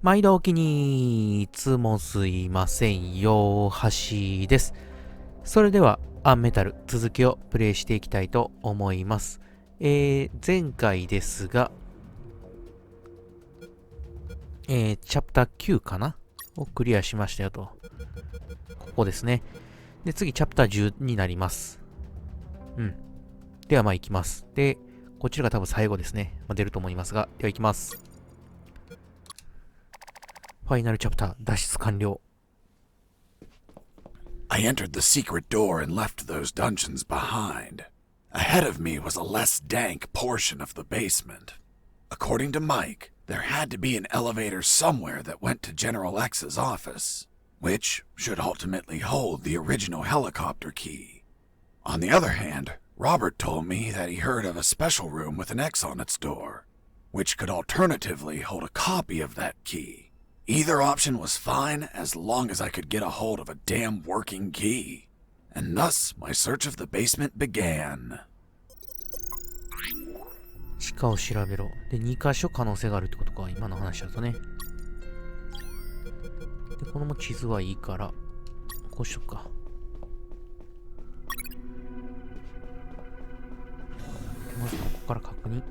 毎度おきに、いつもすいません、よーはしです。それでは、アンメタル続きをプレイしていきたいと思います。前回ですが、チャプター9かなをクリアしましたよと。ここですね。で、次、チャプター10になります。では、行きます。で、こちらが多分最後ですね。出ると思いますが、では行きます。ファイナルチャプター脱出完了。I entered the secret door and left those dungeons behind. Ahead of me was a less dank portion of the basement. According to Mike, there had to be an elevator somewhere that went to General X's office, which should ultimately hold the original helicopter key. On the other hand, Robert told me that he heard of a special room with an X on its door, which could alternatively hold a copy of that key.Either option was fine as long as I could get a hold of a damn working key. And thus, my search of the basement began. 地下を調べろ。で、2箇所可能性があるってことか。今の話だとね。で、このも地図はいいから、こうしとくか。まずここから確認。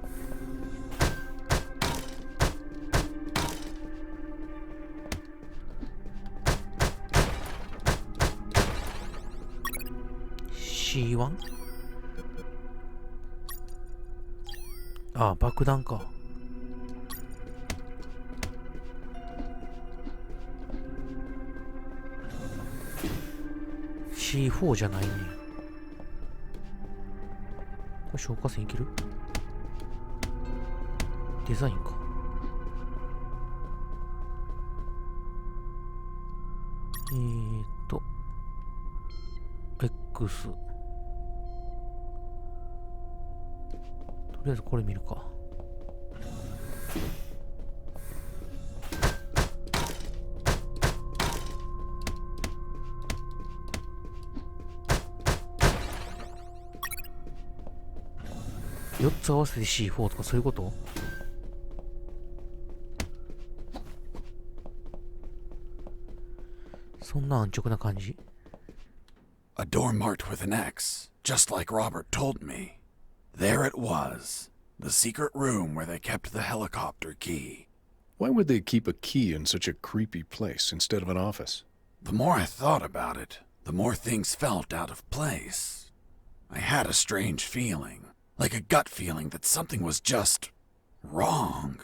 C1? ああ、爆弾か。C4 じゃないね。これ消火栓いける？デザインか。X。とりあえずこれ見るか。4つ合わせて C4 とかそういうこと？そんな安直な感じ？ A door marked with an X, just like Robert told me. There it was, the secret room where they kept the helicopter key. Why would they keep a key in such a creepy place instead of an office? The more I thought about it, the more things felt out of place. I had a strange feeling, like a gut feeling that something was just wrong.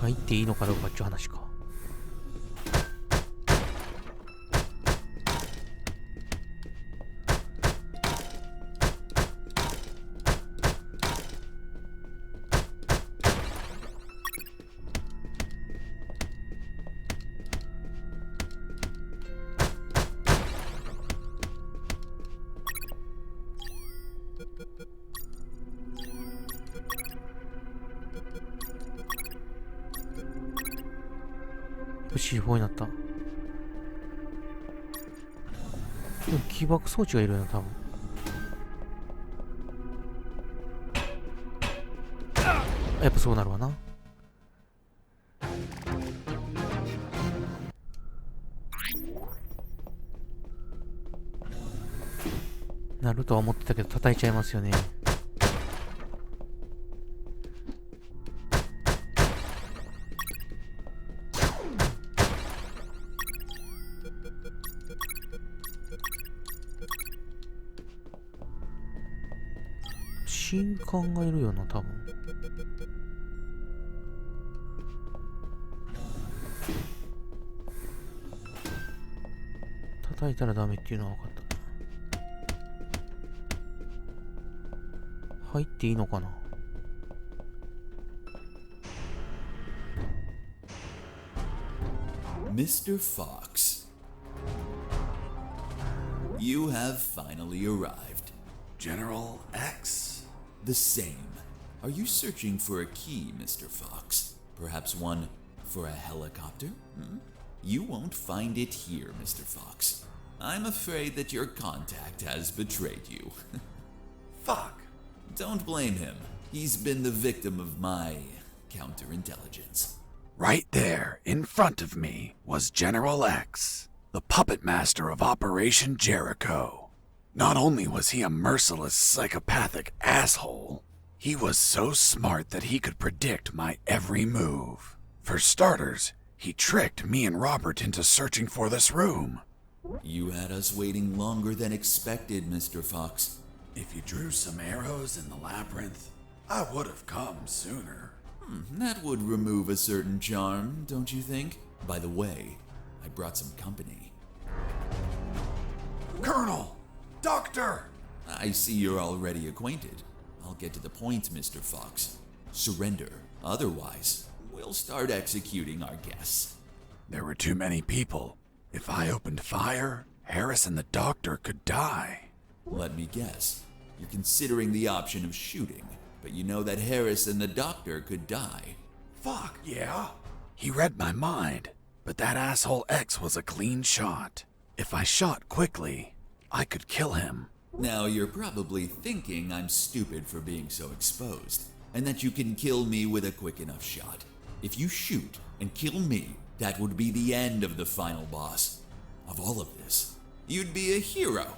入っていいのかどうかっていう話か。C4 になった。でも起爆装置がいるよな、多分。やっぱそうなるわな。なるとは思ってたけど叩いちゃいますよね。新刊がいるよな、多分。叩いたらダメっていうのは分かった。入っていいのかな。Mr. Fox, you have finally arrived. General X? The same. Are you searching for a key, Mr. Fox? Perhaps one for a helicopter? You won't find it here, Mr. Fox. I'm afraid that your contact has betrayed you. Fuck. Don't blame him. He's been the victim of my counterintelligence. Right there, in front of me, was General X, the puppet master of Operation Jericho. Not only was he a merciless, psychopathic asshole, he was so smart that he could predict my every move. For starters, he tricked me and Robert into searching for this room. You had us waiting longer than expected, Mr. Fox. If you drew some arrows in the labyrinth, I would have come sooner. That would remove a certain charm, don't you think? By the way, I brought some company. Colonel! Doctor! I see you're already acquainted. I'll get to the point, Mr. Fox. Surrender. Otherwise, we'll start executing our guests. There were too many people. If I opened fire, Harris and the doctor could die. Let me guess. You're considering the option of shooting, but you know that Harris and the doctor could die. Fuck, yeah. He read my mind, but that asshole X was a clean shot. If I shot quickly, I could kill him. Now you're probably thinking I'm stupid for being so exposed, and that you can kill me with a quick enough shot. If you shoot and kill me, that would be the end of the final boss. Of all of this, you'd be a hero.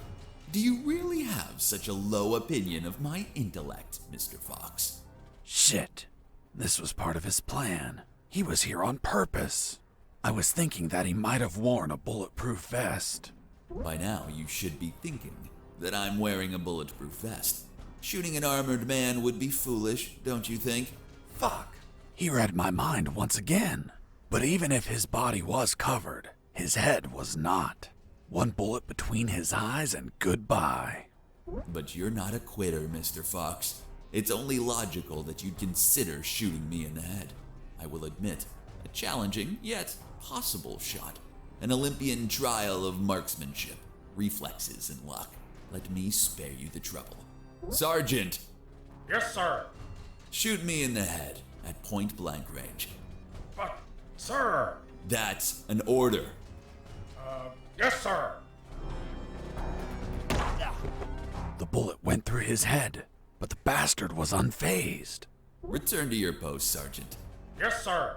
Do you really have such a low opinion of my intellect, Mr. Fox? Shit. This was part of his plan. He was here on purpose. I was thinking that he might have worn a bulletproof vest. By now, you should be thinking that I'm wearing a bulletproof vest. Shooting an armored man would be foolish, don't you think? Fuck. He read my mind once again. But even if his body was covered, his head was not. One bullet between his eyes and goodbye. But you're not a quitter, Mr. Fox. It's only logical that you'd consider shooting me in the head. I will admit, a challenging yet possible shot. An Olympian trial of marksmanship, reflexes, and luck. Let me spare you the trouble. Sergeant! Yes, sir. Shoot me in the head at point blank range. But, sir. That's an order. Yes, sir. The bullet went through his head, but the bastard was unfazed. Return to your post, Sergeant. Yes, sir.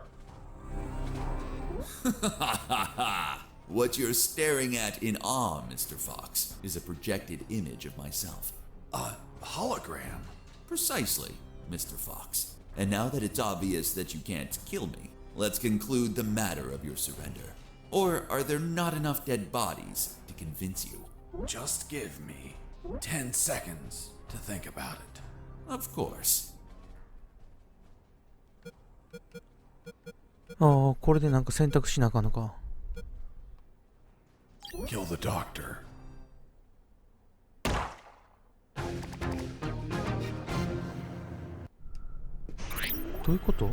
What you're staring at in awe, Mr. Fox, is a projected image of myself. A hologram? Precisely, Mr. Fox. And now that it's obvious that you can't kill me, let's conclude the matter of your surrender. Or are there not enough dead bodies to convince you? Just give me 10 seconds to think about it. Of course. ああ、これでなんか選択しなあかんのか。Kill the doctor. どういうこと？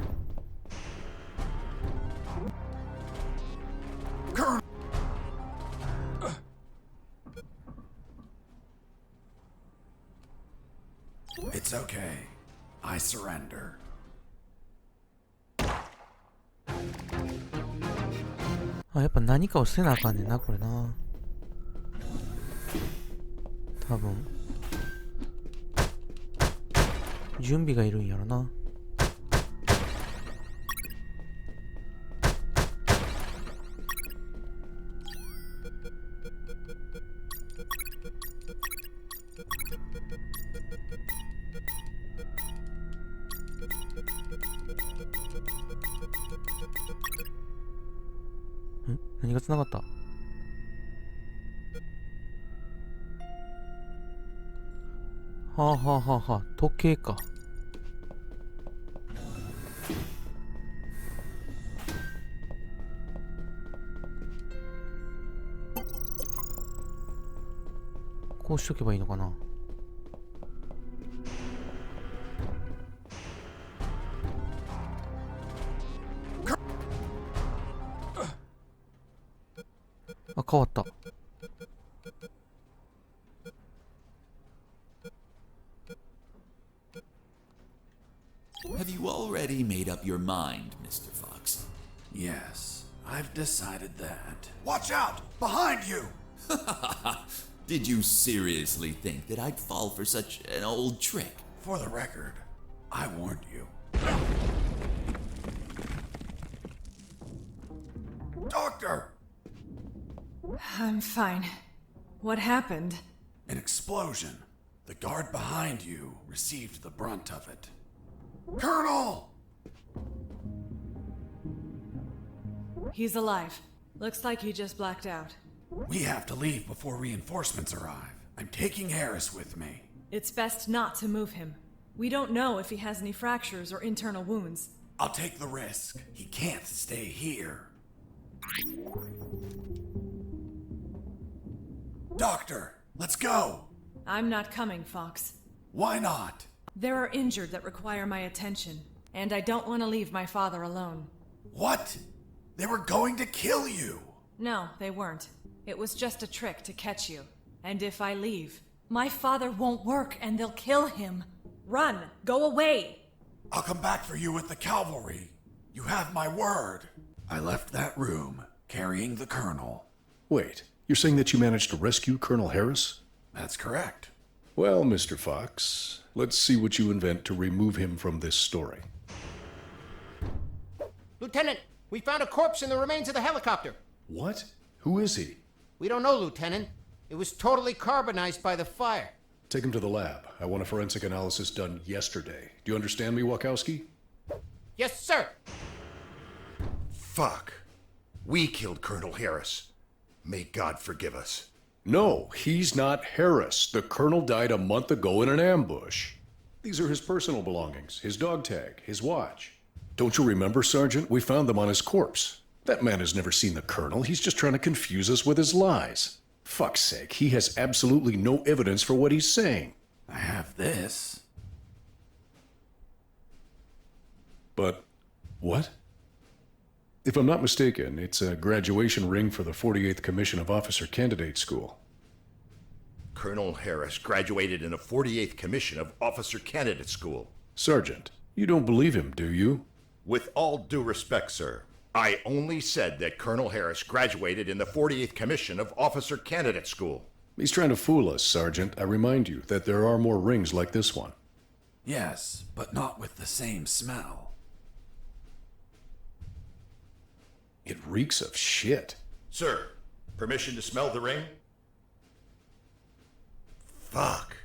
It's okay. I surrender. あ、やっぱ何かをせなあかんねんな、これな。多分。準備がいるんやろな。何が繋がった？はあはあはあはあ、時計か。こうしとけばいいのかな。あ、変わった。Have you already made up your mind, Mr. Fox? Yes, I've decided that. Watch out! Behind you! Did you seriously think that I'd fall for such an old trick? For the record, I warned you. Doctor! I'm fine. What happened? An explosion. The guard behind you received the brunt of it. Colonel! He's alive. Looks like he just blacked out. We have to leave before reinforcements arrive. I'm taking Harris with me. It's best not to move him. We don't know if he has any fractures or internal wounds. I'll take the risk. He can't stay here. Doctor, let's go! I'm not coming, Fox. Why not? There are injured that require my attention, and I don't want to leave my father alone. What? They were going to kill you! No, they weren't. It was just a trick to catch you. And if I leave, my father won't work and they'll kill him. Run! Go away! I'll come back for you with the cavalry. You have my word. I left that room, carrying the Colonel. Wait, you're saying that you managed to rescue Colonel Harris? That's correct. Well, Mr. Fox, let's see what you invent to remove him from this story. Lieutenant, we found a corpse in the remains of the helicopter. What? Who is he? We don't know, Lieutenant. It was totally carbonized by the fire. Take him to the lab. I want a forensic analysis done yesterday. Do you understand me, Wachowski? Yes, sir. Fuck. We killed Colonel Harris. May God forgive us. No, he's not Harris. The colonel died a month ago in an ambush. These are his personal belongings, his dog tag, his watch. Don't you remember, Sergeant? We found them on his corpse. That man has never seen the colonel. He's just trying to confuse us with his lies. Fuck's sake, he has absolutely no evidence for what he's saying. I have this. But what? If I'm not mistaken, it's a graduation ring for the 48th Commission of Officer Candidate School. Colonel Harris graduated in the 48th Commission of Officer Candidate School. Sergeant, you don't believe him, do you? With all due respect, sir, I only said that Colonel Harris graduated in the 48th Commission of Officer Candidate School. He's trying to fool us, Sergeant. I remind you that there are more rings like this one. Yes, but not with the same smell. It reeks of shit. Sir, permission to smell the ring? Fuck.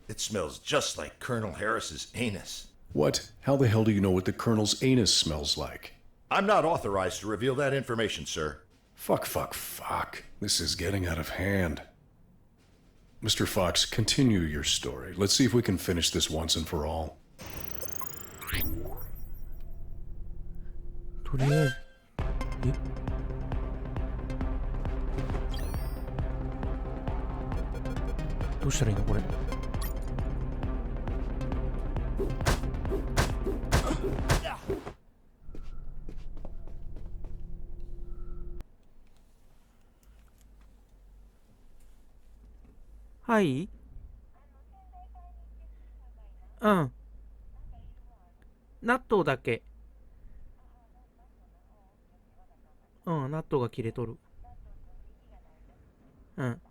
It smells just like Colonel Harris's anus. What? How the hell do you know what the colonel's anus smells like? I'm not authorized to reveal that information, sir. Fuck. This is getting out of hand. Mr. Fox, continue your story. Let's see if we can finish this once and for all. とりあえず、どうしたらいいのこれ。はい。うん。納豆だけ。うん、納豆が切れとる。うん。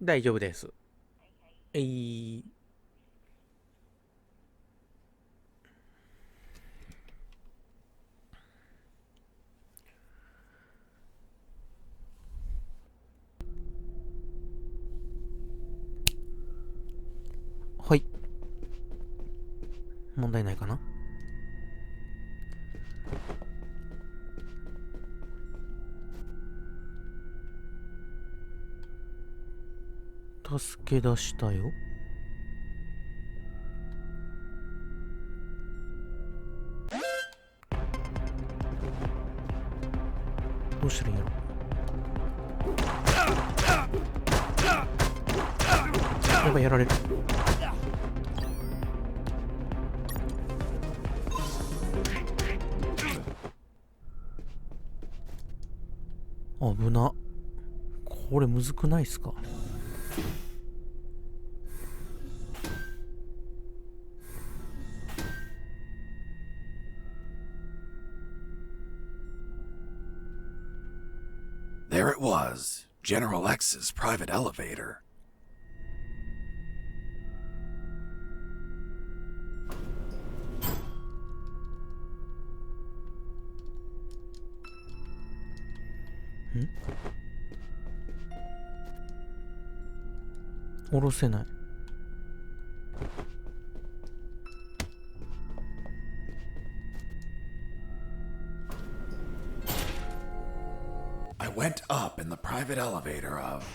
大丈夫です。はい。問題ないかな。助け出したよ。どうしたらいいんやろ。やばい、やられる。危な。これむずくないっすか。There it was, General X's private elevator. 下ろせない。I went up in the private elevator of...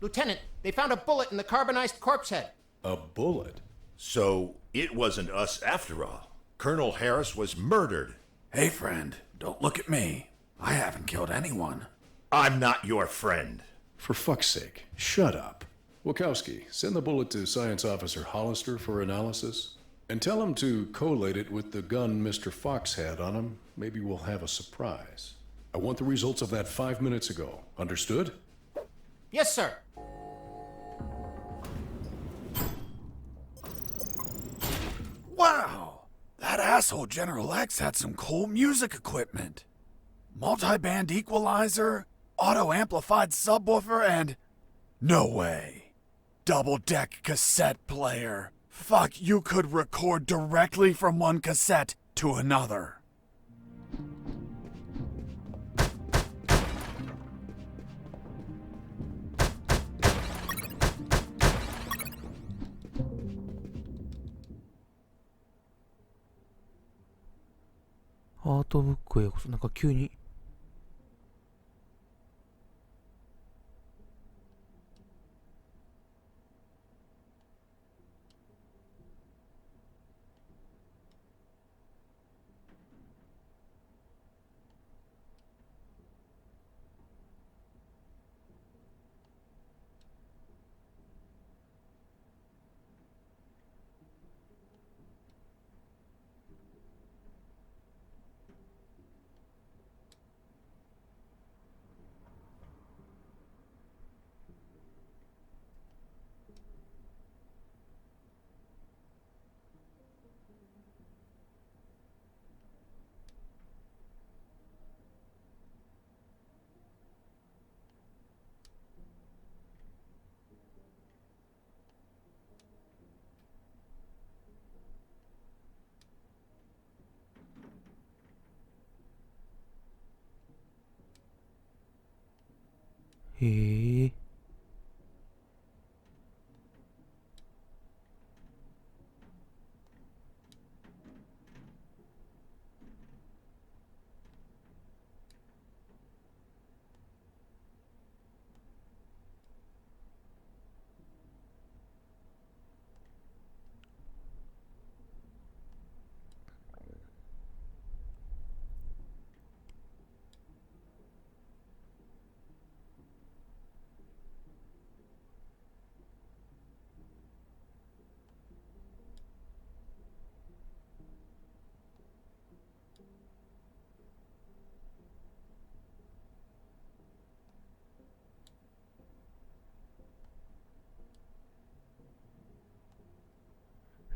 Lieutenant, they found a bullet in the carbonized corpse head. A bullet? So it wasn't us after all. Colonel Harris was murdered. Hey, friend, don't look at me. I haven't killed anyone. I'm not your friend. For fuck's sake, shut up. Wachowski, send the bullet to Science Officer Hollister for analysis. And tell him to collate it with the gun Mr. Fox had on him. Maybe we'll have a surprise. I want the results of that 5 minutes ago. Understood? Yes, sir. Wow! That asshole General X had some cool music equipment. Multi-band equalizer, auto-amplified subwoofer, and... No way. Double-deck cassette player. Fuck, you could record directly from one cassette to another.「アートブックへようこそ」なんか急にへえ。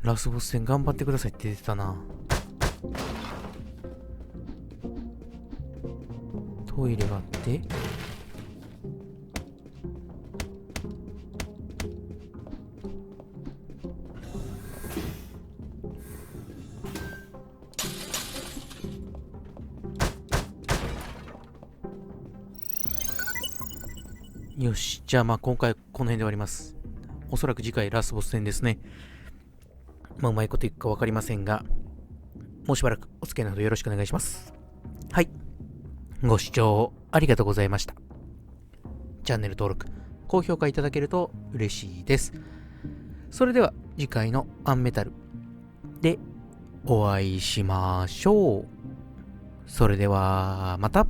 ラスボス戦頑張ってくださいって出てたな。トイレがあって、よし、じゃあまあ今回この辺で終わります。おそらく次回ラスボス戦ですね。まあうまいこといくか分かりませんが、もうしばらくお付き合いのほどよろしくお願いします。はい。ご視聴ありがとうございました。チャンネル登録、高評価いただけると嬉しいです。それでは次回のアンメタルでお会いしましょう。それではまた。